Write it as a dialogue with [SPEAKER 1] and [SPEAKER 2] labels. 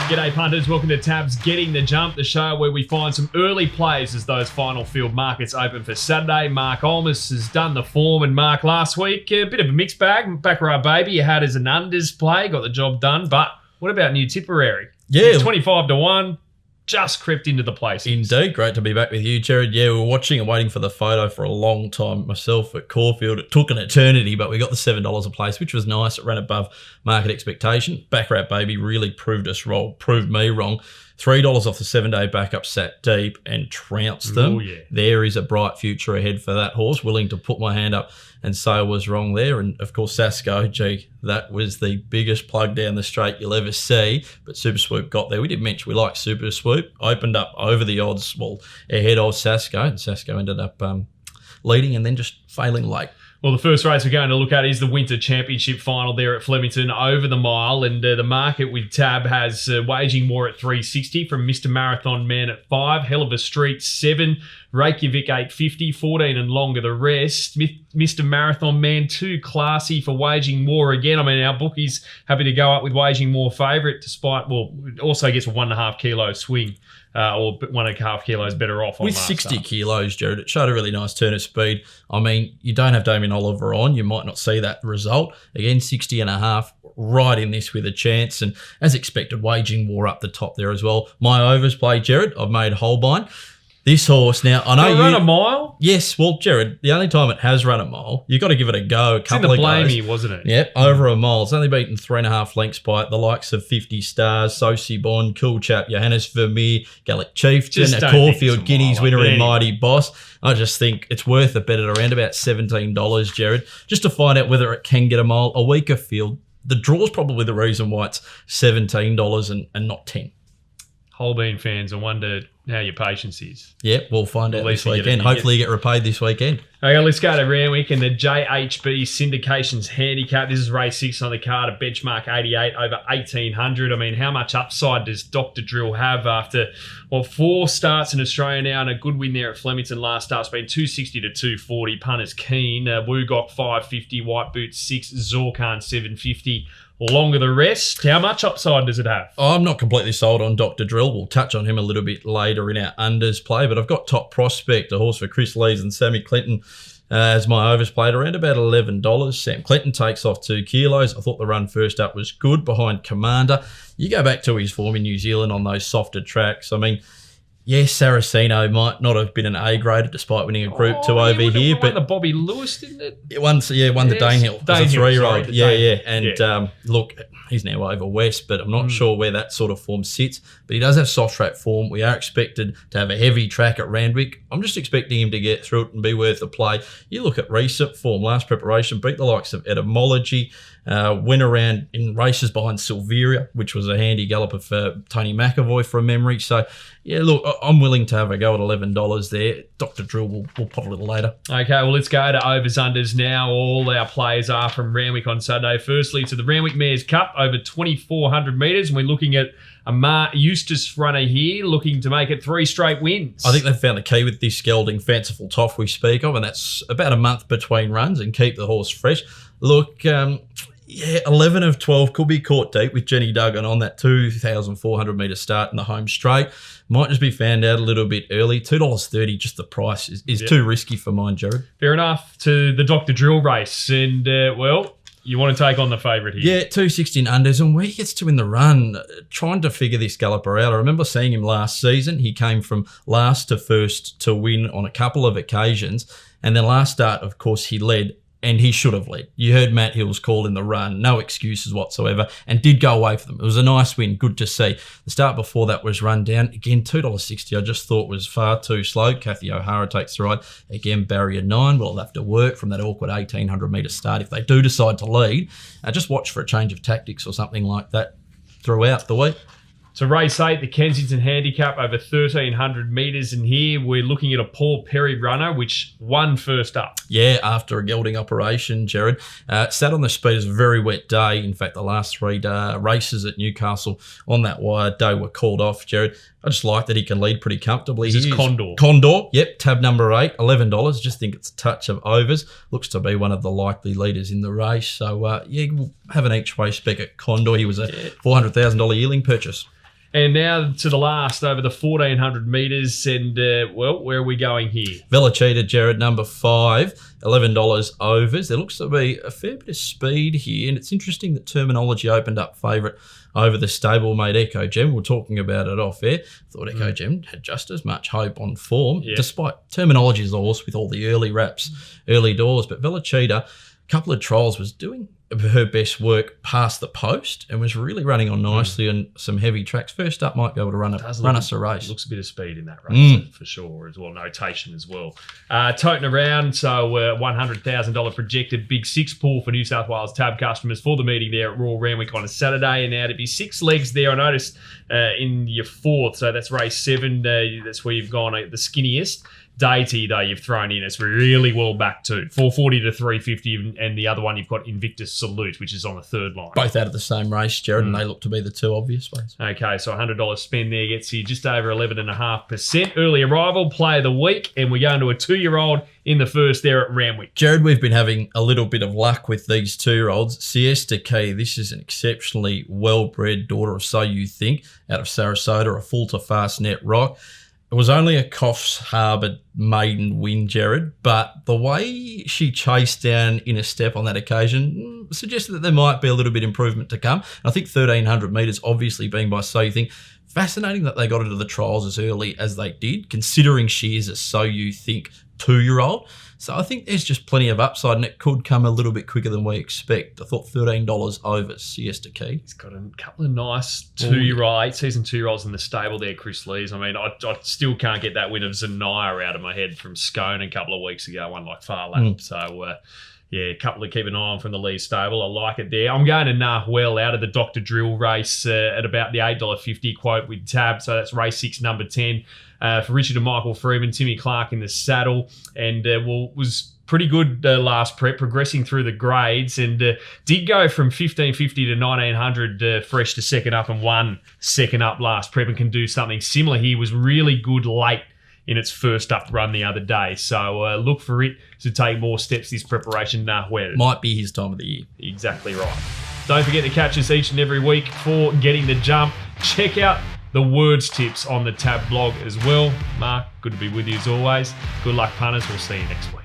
[SPEAKER 1] G'day punters, welcome to Tabs Getting the Jump, the show where we find some early plays as those final field markets open for Saturday. Marc Ohlmus has done the form, and Marc, last week, a bit of a mixed bag. Baccarat Baby you had as an unders play, got the job done, but what about New Tipperary?
[SPEAKER 2] Yeah.
[SPEAKER 1] 25 to 1. Just crept into the place.
[SPEAKER 2] Indeed. Great to be back with you, Gerard. Yeah, we were watching and waiting for the photo for a long time myself at Caulfield. It took an eternity, but we got the $7 a place, which was nice. It ran above market expectation. Baccarat Baby really proved me wrong. $3 off the 7-day backup, sat deep and trounced them.
[SPEAKER 1] Ooh, yeah.
[SPEAKER 2] There is a bright future ahead for that horse. Willing to put my hand up and say I was wrong there. And of course, Sasco, that was the biggest plug down the straight you'll ever see. But Super Swoop got there. We did mention we like Super Swoop. Opened up over the odds, ahead of Sasco. And Sasco ended up leading and then just failing late.
[SPEAKER 1] Well, the first race we're going to look at is the Winter Championship final there at Flemington over the mile. And the market with Tab has waging more at $3.60 from Mr. Marathon Man at 5, Hell of a Street 7, Reykjavik $8.50, 14 and longer the rest. Mr. Marathon Man too classy for waging more again. I mean, our bookies happy to go up with waging more favourite despite, it also gets a 1.5 kilo swing. Or 1.5 kilos better off on
[SPEAKER 2] with
[SPEAKER 1] last
[SPEAKER 2] 60
[SPEAKER 1] start.
[SPEAKER 2] kilos, Gerard. It showed a really nice turn of speed. I mean, you don't have Damien Oliver on. You might not see that result. Again, 60.5, right in this with a chance. And as expected, waging war up the top there as well. My overs play, Gerard. I've made Holbein. This horse now, I know
[SPEAKER 1] you run a mile?
[SPEAKER 2] Yes, well, Gerard, the only time it has run a mile, you've got to give it a go.
[SPEAKER 1] It's in the Blamey, wasn't it?
[SPEAKER 2] Yep, over a mile. It's only beaten 3.5 lengths by the likes of 50 Stars, Sosi Bond, Cool Chap, Johannes Vermeer, Gallic Chieftain, a Caulfield Guineas winner in Mighty Boss. I just think it's worth a bet at around about $17, Gerard, just to find out whether it can get a mile. A weaker field. The draw's probably the reason why it's $17 and not $10.
[SPEAKER 1] Holbein fans, I wonder how your patience is.
[SPEAKER 2] Yep, we'll find out this weekend. Hopefully you get repaid this weekend.
[SPEAKER 1] Okay, let's go to Randwick and the JHB Syndications Handicap. This is race 6 on the card, a benchmark 88 over 1,800. I mean, how much upside does Dr. Drill have after, 4 starts in Australia now and a good win there at Flemington last start? It's been 260 to 240. Punters keen. Woogok 550, White Boots 6, Zorkan 750. Longer the rest. How much upside does it have?
[SPEAKER 2] I'm not completely sold on Dr. Drill. We'll touch on him a little bit later in our unders play, but I've got Top Prospect, a horse for Chris Lees and Sammy Clinton as my overs played around about $11. Sam Clinton takes off 2 kilos. I thought the run first up was good behind Commander. You go back to his form in New Zealand on those softer tracks. I mean, yes, Saraceno might not have been an A-grader despite winning a Group 2 over here. But
[SPEAKER 1] the Bobby Lewis, didn't it?
[SPEAKER 2] It won the Danehill as a 3-year-old. Yeah. And look, he's now over west, but I'm not sure where that sort of form sits. But he does have soft track form. We are expected to have a heavy track at Randwick. I'm just expecting him to get through it and be worth a play. You look at recent form, last preparation, beat the likes of Etymology, went around in races behind Silveria, which was a handy galloper for Tony McAvoy from memory. So, yeah, look, I'm willing to have a go at $11 there. Dr. Drill will pot a little later. Okay,
[SPEAKER 1] well, let's go to overs-unders now. All our players are from Randwick on Saturday. Firstly, to the Randwick Mares Cup, over 2,400 metres, and we're looking at a Mar Eustace runner here, looking to make it 3 straight wins.
[SPEAKER 2] I think they've found the key with this gelding Fanciful Toff we speak of, and that's about a month between runs and keep the horse fresh. Look, 11 of 12 could be caught deep with Jenny Duggan on that 2,400 metre start in the home straight. Might just be found out a little bit early. $2.30, just the price is too risky for mine, Gerard.
[SPEAKER 1] Fair enough. To the Dr. Drill race. And, you want to take on the favourite here?
[SPEAKER 2] Yeah, 260 in unders. And where he gets to in the run, trying to figure this galloper out. I remember seeing him last season. He came from last to first to win on a couple of occasions. And then last start, of course, he led. And he should have led. You heard Matt Hill's call in the run, no excuses whatsoever, and did go away for them. It was a nice win, good to see. The start before that was run down. Again, $2.60 I just thought was far too slow. Kathy O'Hara takes the ride. Again, barrier 9. We'll have to work from that awkward 1,800 metre start. If they do decide to lead, just watch for a change of tactics or something like that throughout the week.
[SPEAKER 1] So race 8, the Kensington Handicap, over 1,300 metres. And here we're looking at a Paul Perry runner, which won first up.
[SPEAKER 2] Yeah, after a gelding operation, Gerard. Sat on the speed. It was a very wet day. In fact, the last 3 races at Newcastle on that wire day were called off, Gerard. I just like that he can lead pretty comfortably.
[SPEAKER 1] This is Condor.
[SPEAKER 2] Condor, yep, tab number 8, $11. Just think it's a touch of overs. Looks to be one of the likely leaders in the race. So, we'll have an each way spec at Condor. He was a $400,000 yearling purchase.
[SPEAKER 1] And now to the last over the 1,400 metres. And, where are we going here?
[SPEAKER 2] Velocita, Gerard, number 5, $11 overs. There looks to be a fair bit of speed here. And it's interesting that Terminology opened up favourite over the stablemate Echo Gem. We were talking about it off air. Thought Echo Gem had just as much hope on form, despite Terminology's a horse with all the early wraps, early doors. But Velocita, a couple of trials, was doing her best work past the post and was really running on nicely on some heavy tracks. First up, might be able to run us a race.
[SPEAKER 1] Looks a bit of speed in that race for sure as well. Notation as well. Toting around, so $100,000 projected big 6 pool for New South Wales tab customers for the meeting there at Royal Randwick on a Saturday. And now to be 6 legs there, I noticed in your 4th, so that's race 7. That's where you've gone the skinniest. Deity, though, you've thrown in. It's really well back too. 440 to 350, and the other one you've got Invictus Salute, which is on the 3rd line.
[SPEAKER 2] Both out of the same race, Gerard, and they look to be the 2 obvious ones.
[SPEAKER 1] Okay, so $100 spend there gets you just over 11.5%. Early arrival, play of the week, and we're going to a 2-year-old in the first there at Randwick.
[SPEAKER 2] Gerard, we've been having a little bit of luck with these 2-year-olds. Siesta Key, this is an exceptionally well-bred daughter of So You Think, out of Sarasota, a full to fast net rock. It was only a Coffs Harbour maiden win, Gerard, but the way she chased down in a step on that occasion suggested that there might be a little bit of improvement to come. And I think 1,300 metres, obviously being by So You Think, fascinating that they got into the trials as early as they did, considering she is a So You Think 2-year-old. So I think there's just plenty of upside, and it could come a little bit quicker than we expect. I thought $13 over Siesta Key.
[SPEAKER 1] He's got a couple of nice 2-year-old, 8-season 2-year-olds in the stable there, Chris Lees. I mean, I still can't get that win of Zanaya out of my head from Scone a couple of weeks ago, one like Far Lap. So, a couple to keep an eye on from the Lees stable. I like it there. I'm going to Nahuel out of the Dr. Drill race at about the $8.50 quote with Tab. So that's race 6, number 10. For Richard and Michael Freeman, Timmy Clark in the saddle, and was pretty good last prep, progressing through the grades, and did go from 1,550 to 1,900 fresh to second up, and won second up last prep, and can do something similar here. Was really good late in its first up run the other day, so look for it to take more steps this preparation.
[SPEAKER 2] Might be his time of the year.
[SPEAKER 1] Exactly right. Don't forget to catch us each and every week for Getting the Jump. Check out the words tips on the Tab blog as well. Marc, good to be with you as always. Good luck, punters. We'll see you next week.